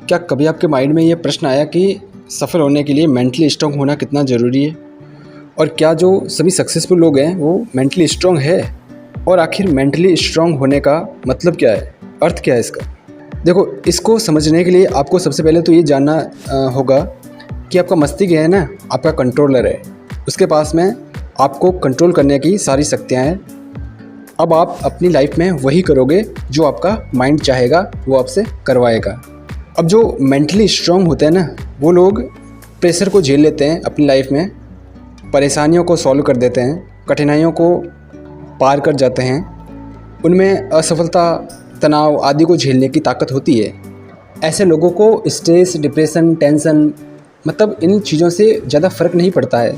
क्या कभी आपके माइंड में ये प्रश्न आया कि सफल होने के लिए मेंटली स्ट्रांग होना कितना ज़रूरी है? और क्या जो सभी सक्सेसफुल लोग हैं वो मेंटली स्ट्रांग है? और आखिर मेंटली स्ट्रांग होने का मतलब क्या है, अर्थ क्या है इसका? देखो, इसको समझने के लिए आपको सबसे पहले तो ये जानना होगा कि आपका मस्तिष्क है ना, आपका कंट्रोलर है। उसके पास में आपको कंट्रोल करने की सारी शक्तियाँ हैं। अब आप अपनी लाइफ में वही करोगे जो आपका माइंड चाहेगा, वो आपसे करवाएगा। अब जो मेंटली स्ट्रांग होते हैं ना, वो लोग प्रेशर को झेल लेते हैं अपनी लाइफ में, परेशानियों को सॉल्व कर देते हैं, कठिनाइयों को पार कर जाते हैं। उनमें असफलता, तनाव आदि को झेलने की ताकत होती है। ऐसे लोगों को स्ट्रेस, डिप्रेशन, टेंशन मतलब इन चीज़ों से ज़्यादा फ़र्क नहीं पड़ता है।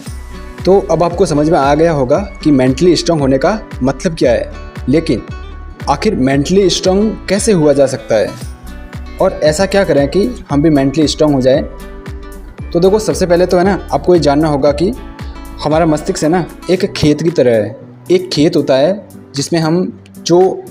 तो अब आपको समझ में आ गया होगा कि मेंटली स्ट्रांग होने का मतलब क्या है। लेकिन आखिर मेंटली स्ट्रांग कैसे हुआ जा सकता है और ऐसा क्या करें कि हम भी मेंटली स्ट्रांग हो जाए? तो देखो, सबसे पहले तो है ना, आपको ये जानना होगा कि हमारा मस्तिष्क है ना एक खेत की तरह है। एक खेत होता है जिसमें हम जो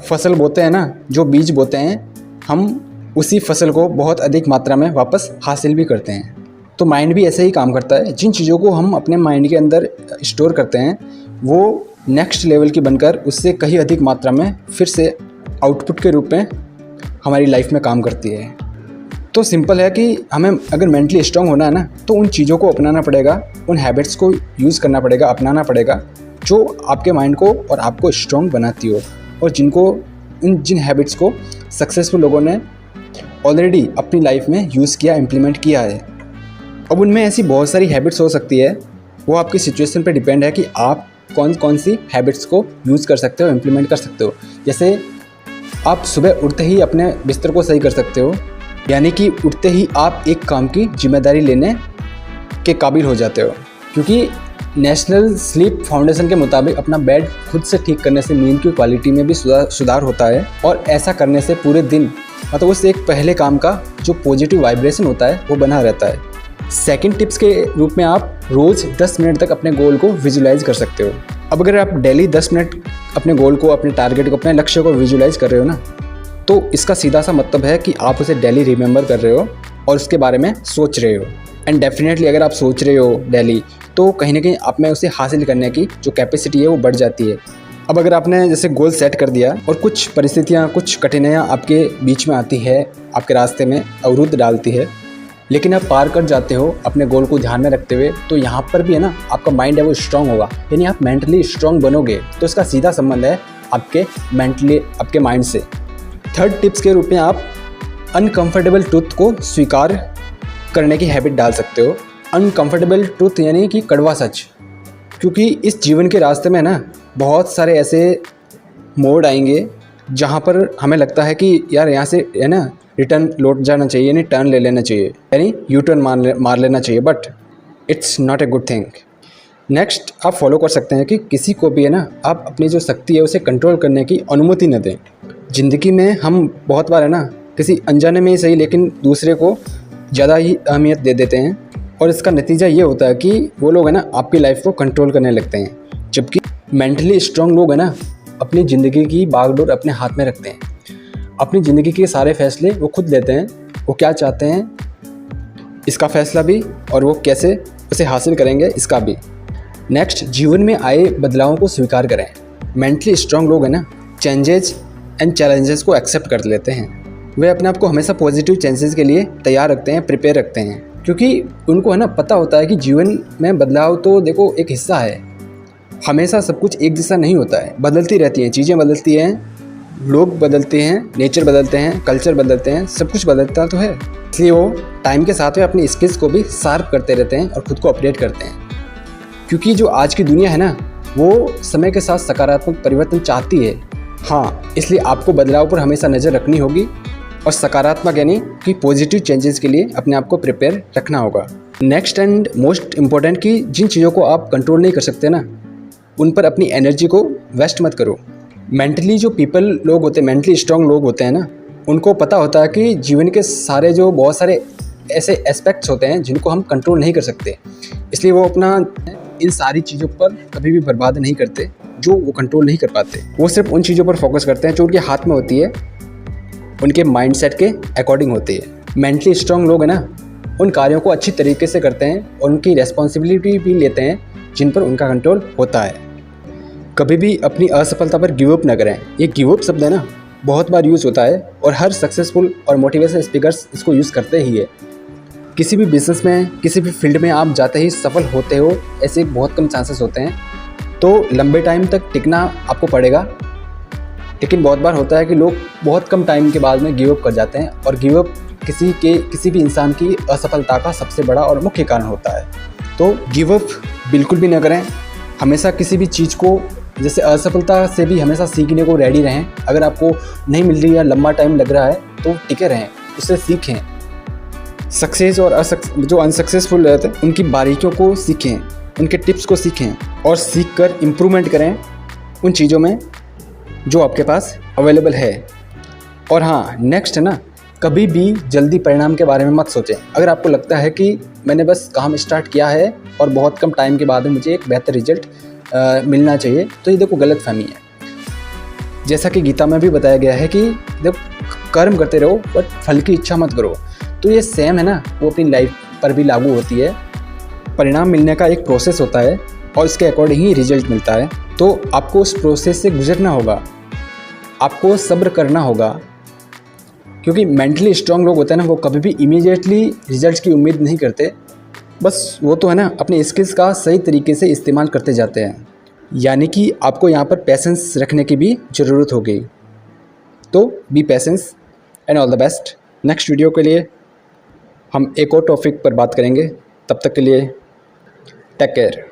फसल बोते हैं ना, जो बीज बोते हैं, हम उसी फसल को बहुत अधिक मात्रा में वापस हासिल भी करते हैं। तो माइंड भी ऐसे ही काम करता है। जिन चीज़ों को हम अपने माइंड के अंदर स्टोर करते हैं वो नेक्स्ट लेवल की बनकर उससे कहीं अधिक मात्रा में फिर से आउटपुट के रूप में हमारी लाइफ में काम करती है। तो सिंपल है कि हमें अगर मेंटली स्ट्रांग होना है ना, तो उन चीज़ों को अपनाना पड़ेगा, उन हैबिट्स को यूज़ करना पड़ेगा, अपनाना पड़ेगा जो आपके माइंड को और आपको स्ट्रांग बनाती हो, और जिन हैबिट्स को सक्सेसफुल लोगों ने ऑलरेडी अपनी लाइफ में यूज़ किया, इम्प्लीमेंट किया है। अब उनमें ऐसी बहुत सारी हैबिट्स हो सकती है, वो आपकी सिचुएशन पे डिपेंड है कि आप कौन कौन सी हैबिट्स को यूज़ कर सकते हो, इम्प्लीमेंट कर सकते हो। जैसे आप सुबह उठते ही अपने बिस्तर को सही कर सकते हो, यानी कि उठते ही आप एक काम की जिम्मेदारी लेने के काबिल हो जाते हो। क्योंकि नेशनल स्लीप फाउंडेशन के मुताबिक अपना बेड खुद से ठीक करने से नींद की क्वालिटी में भी सुधार होता है, और ऐसा करने से पूरे दिन मतलब उस एक पहले काम का जो पॉजिटिव वाइब्रेशन होता है वो बना रहता है। सेकंड टिप्स के रूप में आप रोज़ 10 मिनट तक अपने गोल को विजुलाइज कर सकते हो। अब अगर आप डेली 10 मिनट अपने गोल को, अपने टारगेट को, अपने लक्ष्य को विजुलाइज कर रहे हो ना, तो इसका सीधा सा मतलब है कि आप उसे डेली रिमेंबर कर रहे हो और उसके बारे में सोच रहे हो। एंड डेफिनेटली अगर आप सोच रहे हो डेली, तो कहीं ना कहीं आप में उसे हासिल करने की जो कैपेसिटी है वो बढ़ जाती है। अब अगर आपने जैसे गोल सेट कर दिया और कुछ परिस्थितियाँ, कुछ कठिनाइयाँ आपके बीच में आती है, आपके रास्ते में अवरुद्ध डालती है, लेकिन आप पार कर जाते हो अपने गोल को ध्यान में रखते हुए, तो यहाँ पर भी है ना आपका माइंड है वो स्ट्रांग होगा, यानी आप मेंटली स्ट्रांग बनोगे। तो इसका सीधा संबंध है आपके माइंड से। थर्ड टिप्स के रूप में आप अनकंफर्टेबल ट्रूथ को स्वीकार करने की हैबिट डाल सकते हो। अनकंफर्टेबल ट्रूथ यानी कि कड़वा सच, क्योंकि इस जीवन के रास्ते में ना बहुत सारे ऐसे मोड़ आएंगे जहाँ पर हमें लगता है कि यार यहाँ से है ना रिटर्न लौट जाना चाहिए, यानी टर्न ले लेना चाहिए, यानी यू टर्न मार लेना चाहिए, but it's not a good thing. Next आप फॉलो कर सकते हैं कि किसी को भी है ना आप अपनी जो शक्ति है उसे कंट्रोल करने की अनुमति न दें। ज़िंदगी में हम बहुत बार है ना किसी अनजाने में ही सही, लेकिन दूसरे को ज़्यादा ही अहमियत दे देते हैं, और इसका नतीजा ये होता है कि वो लोग है ना आपकी लाइफ को कंट्रोल करने लगते हैं। जबकि मेंटली स्ट्रांग लोग है ना अपनी ज़िंदगी की बागडोर अपने हाथ में रखते हैं, अपनी ज़िंदगी के सारे फैसले वो खुद लेते हैं। वो क्या चाहते हैं इसका फैसला भी, और वो कैसे उसे हासिल करेंगे इसका भी। नेक्स्ट, जीवन में आए बदलावों को स्वीकार करें। मेंटली स्ट्रांग लोग हैं ना चेंजेस एंड चैलेंजेस को एक्सेप्ट कर लेते हैं। वे अपने आप को हमेशा पॉजिटिव चेंजेस के लिए तैयार रखते हैं, प्रिपेयर रखते हैं, क्योंकि उनको है ना पता होता है कि जीवन में बदलाव तो देखो एक हिस्सा है। हमेशा सब कुछ एक जैसा नहीं होता है, बदलती रहती हैं, चीज़ें बदलती हैं, लोग बदलते हैं, नेचर बदलते हैं, कल्चर बदलते हैं, सब कुछ बदलता तो है। इसलिए वो टाइम के साथ में अपनी स्किल्स को भी शार्प करते रहते हैं और ख़ुद को अपडेट करते हैं। क्योंकि जो आज की दुनिया है ना वो समय के साथ सकारात्मक परिवर्तन चाहती है। हाँ, इसलिए आपको बदलाव पर हमेशा नज़र रखनी होगी और सकारात्मक यानी कि पॉजिटिव चेंजेस के लिए अपने आप को प्रिपेयर रखना होगा। नेक्स्ट एंड मोस्ट इम्पॉर्टेंट कि जिन चीज़ों को आप कंट्रोल नहीं कर सकते ना, उन पर अपनी एनर्जी को वेस्ट मत करो। मेंटली जो लोग होते हैं, मेंटली स्ट्रांग लोग होते हैं ना, उनको पता होता है कि जीवन के बहुत सारे ऐसे एस्पेक्ट्स होते हैं जिनको हम कंट्रोल नहीं कर सकते, इसलिए वो अपना इन सारी चीज़ों पर कभी भी बर्बाद नहीं करते जो वो कंट्रोल नहीं कर पाते। वो सिर्फ उन चीज़ों पर फोकस करते हैं जो उनके हाथ में होती है, उनके माइंडसेट के अकॉर्डिंग होती है। मेंटली स्ट्रांग लोग हैं ना, उन कार्यों को अच्छी तरीके से करते हैं और उनकी रेस्पॉन्सिबिलिटी भी लेते हैं जिन पर उनका कंट्रोल होता है। कभी भी अपनी असफलता पर गिव अप ना करें। ये गिव अप शब्द है ना, बहुत बार यूज़ होता है और हर सक्सेसफुल और मोटिवेशनल स्पीकर्स इसको यूज़ करते ही है। किसी भी बिजनेस में, किसी भी फील्ड में आप जाते ही सफल होते हो, ऐसे बहुत कम चांसेस होते हैं। तो लंबे टाइम तक टिकना आपको पड़ेगा। लेकिन बहुत बार होता है कि लोग बहुत कम टाइम के बाद में गिव अप कर जाते हैं, और गिव अप किसी भी इंसान की असफलता का सबसे बड़ा और मुख्य कारण होता है। तो गिव अप बिल्कुल भी ना करें। हमेशा किसी भी चीज़ को, जैसे असफलता से भी हमेशा सीखने को रेडी रहें। अगर आपको नहीं मिल रही है, लंबा टाइम लग रहा है, तो टिके रहें, उससे सीखें। सक्सेस और जो अनसक्सेसफुल रहते हैं उनकी बारीकियों को सीखें, उनके टिप्स को सीखें और सीख कर इम्प्रूवमेंट करें उन चीज़ों में जो आपके पास अवेलेबल है। और हाँ, नेक्स्ट है ना, कभी भी जल्दी परिणाम के बारे में मत सोचें। अगर आपको लगता है कि मैंने बस काम स्टार्ट किया है और बहुत कम टाइम के बाद में मुझे एक बेहतर रिजल्ट मिलना चाहिए, तो ये देखो गलतफहमी है। जैसा कि गीता में भी बताया गया है कि जब कर्म करते रहो बट फल की इच्छा मत करो। तो ये सेम है ना, वो अपनी लाइफ पर भी लागू होती है। परिणाम मिलने का एक प्रोसेस होता है और इसके अकॉर्डिंग ही रिजल्ट मिलता है। तो आपको उस प्रोसेस से गुजरना होगा, आपको सब्र करना होगा। क्योंकि मेंटली स्ट्रांग लोग होते हैं ना, वो कभी भी इमीडिएटली रिजल्ट की उम्मीद नहीं करते। बस वो तो है ना, अपने स्किल्स का सही तरीके से इस्तेमाल करते जाते हैं। यानी कि आपको यहाँ पर पेशेंस रखने की भी ज़रूरत होगी। तो B patience and all the best. Next video के लिए हम एक और टॉपिक पर बात करेंगे। तब तक के लिए टेक केयर।